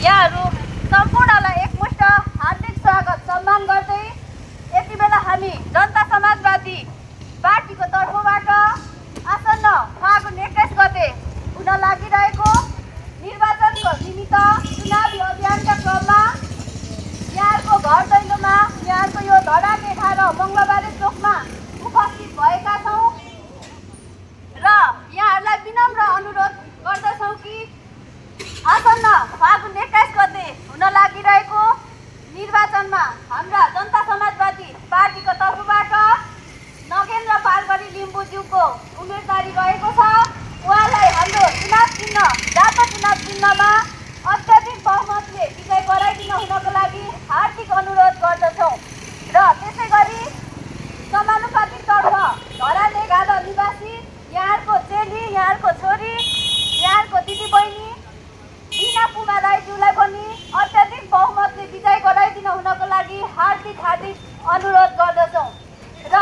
यहाँहरू सम्पूर्णलाई एकमुष्ट हार्दिक स्वागत सम्मान गर्दै यति बेला हामी जनता समाजवादी पार्टीको तर्फबाट आसन्न फागुन 21 गते हुन लागिरहेको निर्वाचनको निमित्त चुनावी अभियानका क्रममा यहाँहरूको घर दैलोमा यहाँहरूको यो धडाके खाएर मङ्गलबारे चोकमा उपस्थित भएका छौँ र यहाँहरूलाई विनम्र अनुरोध गर्दछौँ कि आसन्न फागुन 21 गते हुन लागिरहेको निर्वाचनमा हाम्रा जनता समाजवादी पार्टीको तर्फबाट नगेन्द्र पारगरी लिम्बुज्यूको उम्मेदवारी रहेको छ। उहाँलाई हाम्रो चुनाव चिन्ह जात चुनाव चिन्हमा अत्याधिक बहुमतले विजय गराइदिन हुनको लागि हार्दिक अनुरोध गर्दछौँ र त्यसै गरी समानुपातिक तर्फ धरान 11 निवासी यहाँहरूको चेली यहाँहरूको छोरी यहाँहरूको दिदीबहिनी बिना पुमा राईज्यूलाई पनि अत्याधिक बहुमतले विजय गराइदिन हुनको लागि हार्दिक अनुरोध गर्दछौँ र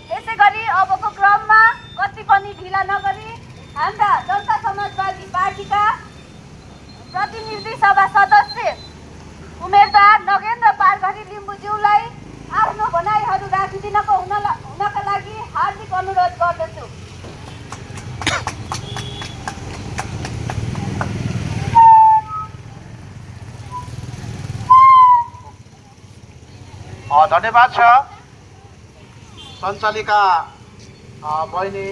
त्यसै गरी अबको क्रममा कति पनि ढिला नगरी हाम्रा जनता समाजवादी पार्टीका प्रतिनिधि सभा सदस्य उम्मेदवार नगेन्द्र पारघरी लिम्बुज्यूलाई आफ्नो भनाइहरू राखिदिनको हुनका लागि हार्दिक अनुरोध गर्दछु। धन्यवाद छ सञ्चालिका बहिनी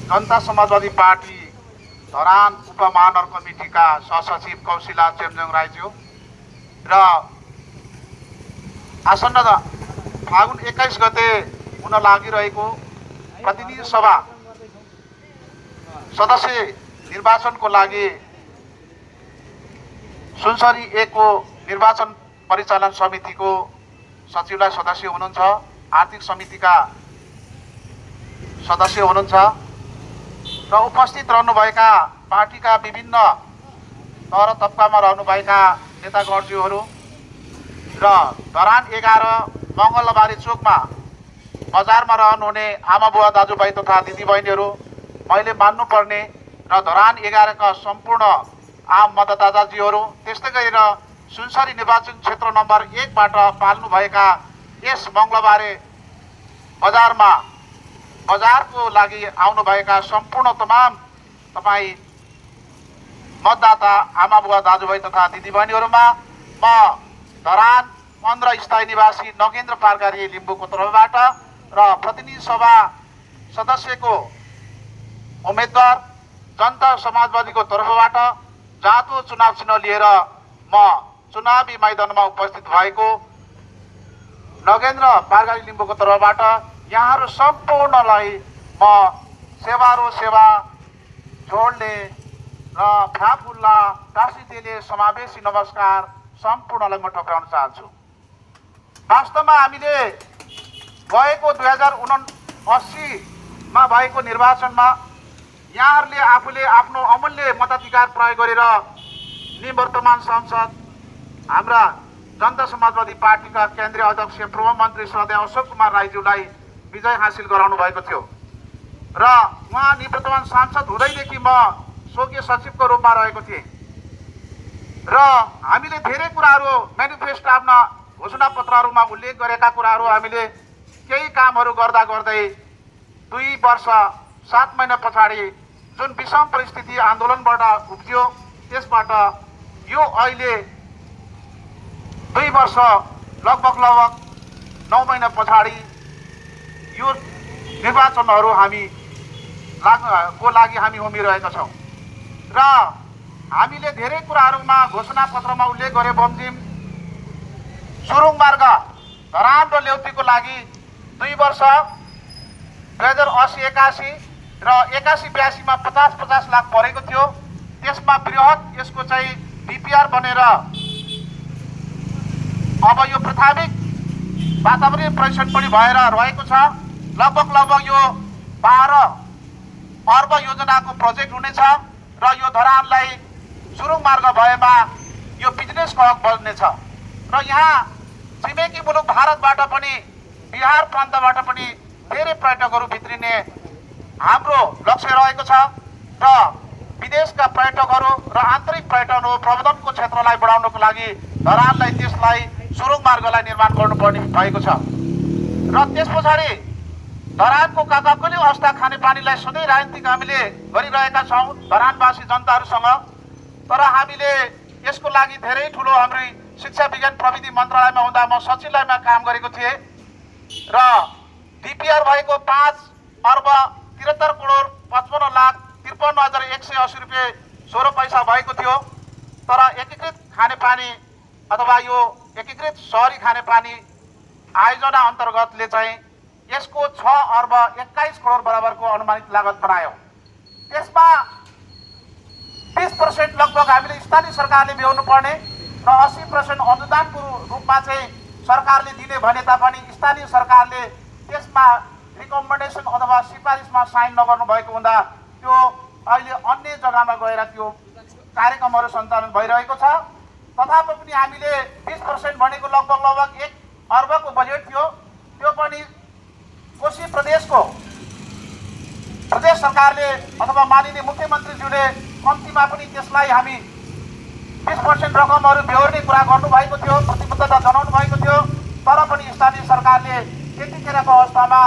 जनता समाजवादी पार्टी धरान उपमहानगर कमिटीका सहसचिव कौशिला चेम्जोङ राईज्यू र आसन्न फागुन 21 गते हुन लागिरहेको प्रतिनिधि सभा सदस्य निर्वाचनको लागि सुनसरी 1 को निर्वाचन परिचालन समितिको सचिवलाई सदस्य हुनुहुन्छ, आर्थिक समितिका सदस्य हुनुहुन्छ र उपस्थित रहनुभएका पार्टीका विभिन्न तह तबकामा रहनुभएका नेतागणज्यूहरू र धरान 11 मङ्गलबारे चोकमा बजारमा रहनुहुने आमा बुवा दाजुभाइ तथा दिदीबहिनीहरू, मैले मान्नुपर्ने र धरान 11 का सम्पूर्ण आम मतदाताजीहरू, त्यस्तै गरेर सुनसरी निर्वाचन क्षेत्र नम्बर 1 बाट पाल्नुभएका यस मङ्गलबारे बजारको लागि आउनुभएका सम्पूर्ण तमाम तपाईँ मतदाता आमा बुवा दाजुभाइ तथा दिदीबहिनीहरूमा म धरान 15 स्थायी निवासी नगेन्द्र पारगरी लिम्बुको तर्फबाट र प्रतिनिधि सभा सदस्यको उम्मेदवार जनता समाजवादीको तर्फबाट जाँतो चुनाव चिन्ह लिएर म चुनावी मैदानमा उपस्थित भएको नगेन्द्र पारगरी लिम्बुको तर्फबाट यहाँहरू सम्पूर्णलाई म सेवारो सेवा छोड्ने र फ्याफुल्ला टाँसीतेले समावेशी नमस्कार सम्पूर्णलाई म टक्राउन चाहन्छु। वास्तवमा हामीले गएको 2079 मा भएको निर्वाचनमा यहाँहरूले आफूले आफ्नो अमूल्य मताधिकार प्रयोग गरेर निवर्तमान सांसद हाम्रा जनता समाजवादी पार्टीका केन्द्रीय अध्यक्ष पूर्व मन्त्री श्रद्धेय अशोक कुमार राईज्यूलाई विजय हासिल गराउनु भएको थियो र उहाँ निवर्तमान सांसद हुँदैदेखि म स्वकीय सचिवको रूपमा रहेको थिएँ र हामीले धेरै कुराहरू म्यानिफेस्टो आफ्ना घोषणापत्रहरूमा उल्लेख गरेका कुराहरू हामीले केही कामहरू गर्दा गर्दै 2 वर्ष 7 महिना पछाडि जुन विषम परिस्थिति आन्दोलनबाट उब्जियो त्यसबाट यो अहिले 2 वर्ष लगभग 9 महिना पछाडि यो निर्वाचनहरू को लागि हामी होमिरहेका छौँ र हामीले धेरै कुराहरूमा घोषणापत्रमा उल्लेख गरे बमोजिम सुरुङ मार्ग धरान र लेउतीको लागि 2 वर्ष 2080-81 र 81-82 मा 50-50 लाख परेको थियो। त्यसमा बृहत यसको चाहिँ डिपिआर बनेर अब यो प्राथमिक वातावरणीय परीक्षण पनि भएर रहेको छ। लगभग यो 12 अर्ब योजनाको प्रोजेक्ट हुनेछ र यो धरानलाई सुरुङ मार्ग भएमा यो बिजनेसको हक बन्नेछ र यहाँ छिमेकी मुलुक भारतबाट पनि बिहार प्रान्तबाट पनि धेरै पर्यटकहरू भित्रिने हाम्रो लक्ष्य रहेको छ र विदेशका पर्यटकहरू र आन्तरिक पर्यटन हो प्रबन्धनको क्षेत्रलाई बढाउनको लागि धरानलाई त्यसलाई सुरुङ मार्गलाई निर्माण गर्नुपर्ने भएको छ। र त्यस पछाडि धरानको काकाकुली अवस्था खानेपानीलाई सधैँ राजनीतिक हामीले गरिरहेका छौँ धरानवासी जनताहरूसँग। तर हामीले यसको लागि धेरै ठुलो हाम्रो शिक्षा विज्ञान प्रविधि मन्त्रालयमा हुँदा म सचिवालयमा काम गरेको थिएँ र डिपिआर भएको 5,73,55,53,180 रुपियाँ 16 पैसा भएको थियो। तर एकीकृत खानेपानी अथवा यो एकीकृत सहरी खानेपानी आयोजना अन्तर्गतले चाहिँ यसको 6,21,00,00,000 बराबरको अनुमानित लागत बनायो। त्यसमा 20% लगभग हामीले स्थानीय सरकारले बेहोर्नु पर्ने र 80% अनुदानको रूपमा चाहिँ सरकारले दिने भने तापनि स्थानीय सरकारले त्यसमा रिकमेन्डेसन अथवा सिफारिसमा साइन नगर्नु भएको हुँदा त्यो अहिले अन्य जग्गामा गएर त्यो कार्यक्रमहरू सञ्चालन भइरहेको छ। तथापि पनि हामीले 20% भनेको लगभग 1 अर्बको बजेट थियो। त्यो पनि कोशी प्रदेशको प्रदेश सरकारले अथवा माननीय मुख्यमन्त्रीज्यूले कम्तीमा पनि त्यसलाई हामी 20% रकमहरू बेहोर्ने कुरा गर्नुभएको थियो, प्रतिबद्धता जनाउनु भएको थियो। तर पनि स्थानीय सरकारले त्यतिखेरको अवस्थामा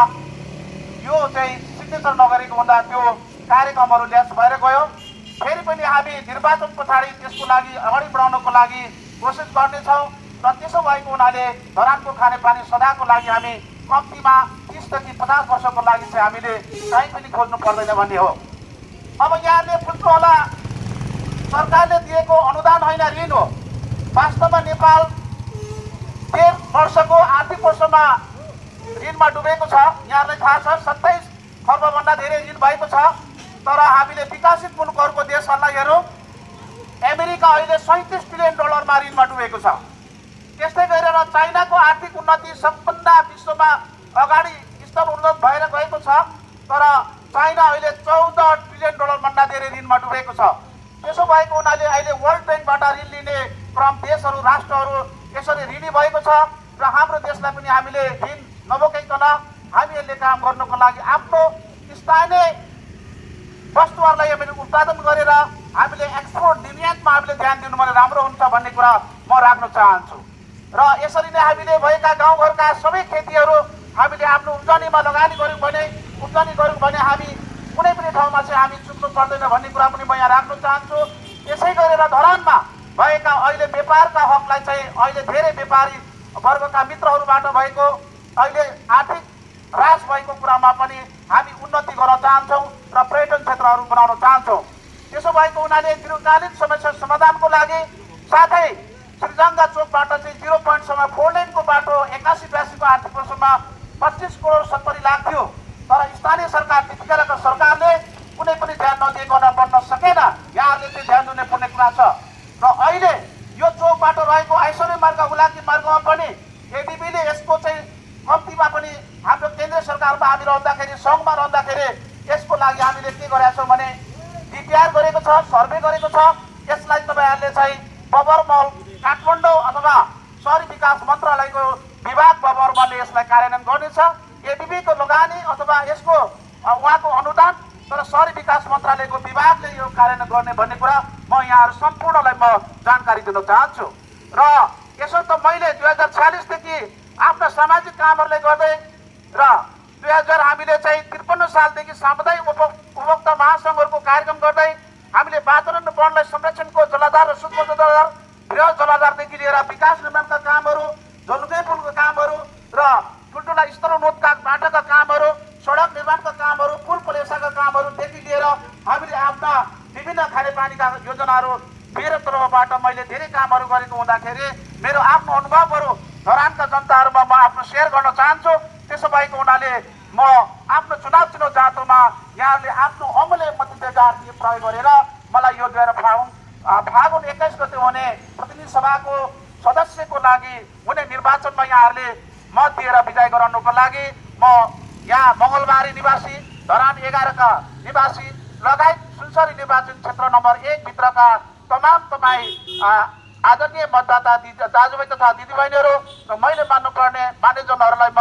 यो चाहिँ सिग्नेचर नगरेको हुँदा त्यो कार्यक्रमहरू ल्यास भएर गयो। फेरि पनि हामी निर्वाचन पछाडि त्यसको लागि अगाडि बढाउनको लागि कोसिस गर्नेछौँ र त्यसो भएको हुनाले धरानको खानेपानी सदाको लागि हामी कम्तीमा 30 देखि 50 वर्षको लागि चाहिँ हामीले कहीँ पनि खोज्नु पर्दैन भन्ने हो। अब यहाँले बुझ्नु होला सरकारले दिएको अनुदान होइन, ऋण हो। वास्तवमा नेपाल 1.5 वर्षको आर्थिक वर्षमा ऋणमा डुबेको छ। यहाँलाई थाहा छ 27 खर्बभन्दा धेरै ऋण भएको छ। तर हामीले विकसित मुलुकहरूको देशहरूलाई हेरौँ, अमेरिका अहिले $37 ट्रिलियन ऋणमा डुबेको छ। त्यस्तै गरेर चाइनाको आर्थिक उन्नति सबभन्दा विश्वमा अगाडि स्तर उन्नत भएर गएको छ। तर चाइना अहिले $14 ट्रिलियन भन्दा धेरै ऋणमा डुबेको छ। त्यसो भएको हुनाले अहिले वर्ल्ड ब्याङ्कबाट ऋण लिने क्रम देशहरू राष्ट्रहरू यसरी ऋणी भएको छ र हाम्रो देशलाई पनि हामीले ऋण नबोकाइकन हामीहरूले काम गर्नको लागि आफ्नो स्थानीय वस्तुहरूलाई हामीले उत्पादन गरेर हामीले एक्सपोर्ट निर्यातमा हामीले ध्यान दिनु भने राम्रो हुन्छ भन्ने कुरा म राख्न चाहन्छु। र यसरी नै हामीले भएका गाउँघरका सबै खेतीहरू हामीले आफ्नो उब्जनीमा लगानी गऱ्यौँ भने हामी कुनै पनि ठाउँमा चाहिँ हामी चुक्नु पर्दैन भन्ने कुरा पनि म यहाँ राख्न चाहन्छु। यसै गरेर धरानमा भएका अहिले व्यापारका हकलाई चाहिँ अहिले धेरै व्यापारी वर्गका मित्रहरूबाट भएको अहिले आर्थिक ह्रास भएको कुरामा पनि हामी उन्नति गर्न चाहन्छौँ र पर्यटन क्षेत्रहरू बनाउन चाहन्छौँ। त्यसो भएको हुनाले दीर्घकालीन समस्या समाधानको लागि साथै श्रीजङ्गा चोकबाट चाहिँ 0 पोइन्टसम्म 4 लेनको बाटो 81-82 को आर्थिक वर्षमा 25,70,00,000 थियो। तर स्थानीय सरकार त्यतिखेरको सरकारले कुनै पनि ध्यान नदिएको बन्न सकेन। यहाँहरूले चाहिँ ध्यान दिनुपर्ने कुरा छ। र अहिले यो चोक बाटो रहेको आइसोरे मार्ग हुलाकी मार्गमा पनि एडिबीले यसको चाहिँ कम्तीमा पनि हाम्रो केन्द्रीय सरकारमा हामी रहँदाखेरि सङ्घमा रहँदाखेरि यसको लागि हामीले के गरेका छौँ भने डिपिआर गरेको छ, सर्वे गरेको छ। यसलाई तपाईँहरूले चाहिँ बबरमल काठमाडौँ अथवा सहरी विकास मन्त्रालयको विभाग बबरमलले यसलाई कार्यान्वयन गर्नेछ। एडिबीको लगानी अथवा यसको उहाँको अनुदान तर सहरी विकास मन्त्रालयको विभागले यो कार्यान्वयन गर्ने भन्ने कुरा म यहाँहरू सम्पूर्णलाई म जानकारी दिन चाहन्छु। र यसो त मैले 2046 देखि आफ्ना सामाजिक कामहरूले गर्दै र 2000 हामीले चाहिँ 53 सालदेखि सामुदायिक उपभोक्ता महासङ्घहरूको कार्यक्रम गर्दै हामीले वातावरण वनलाई संरक्षणको जलाधार र सूक्ष्म जलाधार बृहत जलाधारदेखि लिएर विकास निर्माणका कामहरू, जलुकै पुलको कामहरू र ठुल्ठुला स्तरोन्नतका बाटाका कामहरू, सडक निर्माणका कामहरू, पुल पलेसाका कामहरूदेखि लिएर हामीले आफ्ना विभिन्न खानेपानीका योजनाहरू मेरो तर्फबाट मैले धेरै कामहरू गरेको हुँदाखेरि मेरो आफ्नो अनुभवहरू धरानका जनताहरूमा म आफ्नो सेयर गर्न चाहन्छु। त्यसो भएको हुनाले म आफ्नो चुनाव जाँतोमा यहाँहरूले आफ्नो अमूल्य मताधिकार प्रयोग गरेर मलाई यो फागुन 21 गते हुने प्रतिनिधि सभाको सदस्यको लागि हुने निर्वाचनमा यहाँहरूले मत दिएर विजय गराउनको लागि म यहाँ मङ्गलबारी निवासी, धरान 11 का निवासी लगायत सुनसरी निर्वाचन क्षेत्र नम्बर 1 भित्रका तमाम आदरणीय मतदाता दाजुभाइ तथा दिदीबहिनीहरू र मैले मान्नुपर्ने मान्यजनहरूलाई म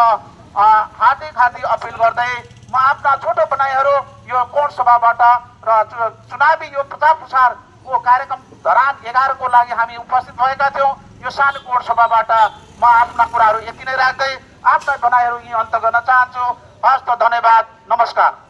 हार्दिक अपिल गर्दै म आफ्ना छोटो बनाइहरू यो कोण सभाबाट र चुनावी यो प्रचार प्रसारको कार्यक्रम धरान 11 को लागि हामी उपस्थित भएका थियौँ। यो सानो कोड सभाबाट म आफ्ना कुराहरू यति नै राख्दै आफ्ना भनाइहरू यहीँ अन्त गर्न चाहन्छु। हस् त, धन्यवाद, नमस्कार।